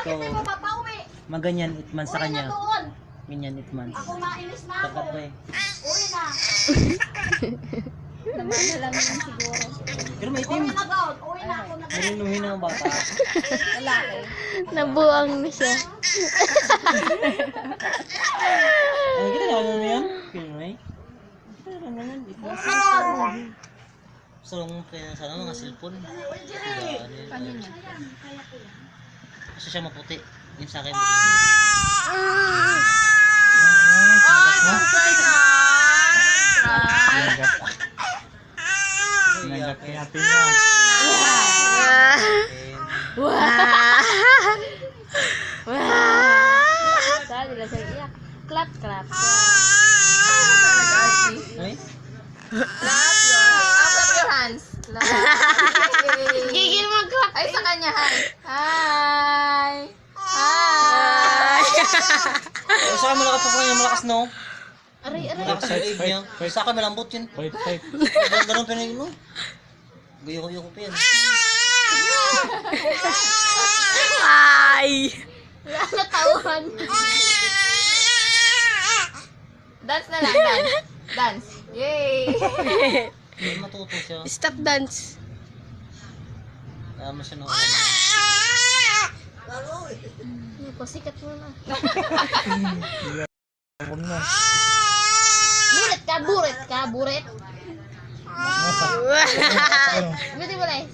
bakit may mapapauwi? Maganyan itman sa Uwi na kanya. doon. Ganyan itman. Ako mainis na ako. Tapat ba eh. Uwi na. Namana lang yun siguro. Pero may Uwi itim. na doon. Uwi na ako. Marinuhin ang bata. Lalaki. Nabuang na siya. Ano kita na ano yan? Pinoy? Kita na ano yan? Gusto lang sa mga cellphone. Kanina. Kasi siya maputi. Yung sa akin. Nagkakiyati niya. Sali lang siya iyak. Clap, clap. Ay? Clap your hands. Clap. Gigil mag-clap. Ay, sa kanya, hi. Hi. Hi. Sa akin malakas pa niya, malakas no? Aray, aray. Malakas sa liig niya. Sa akin malambot yun. Fight, fight. Ganun pinag mo. Gayo-gayo ko pa yan. Ay! Wala na tauhan. Dance na lang, dance. Dance. Yay. Hindi matuto siya. Stop dance. Kaya mo siya no. Ano po, sikat mo na. Huwag na. Buret ka, buret ka, buret. Nasa. Buti mo lang.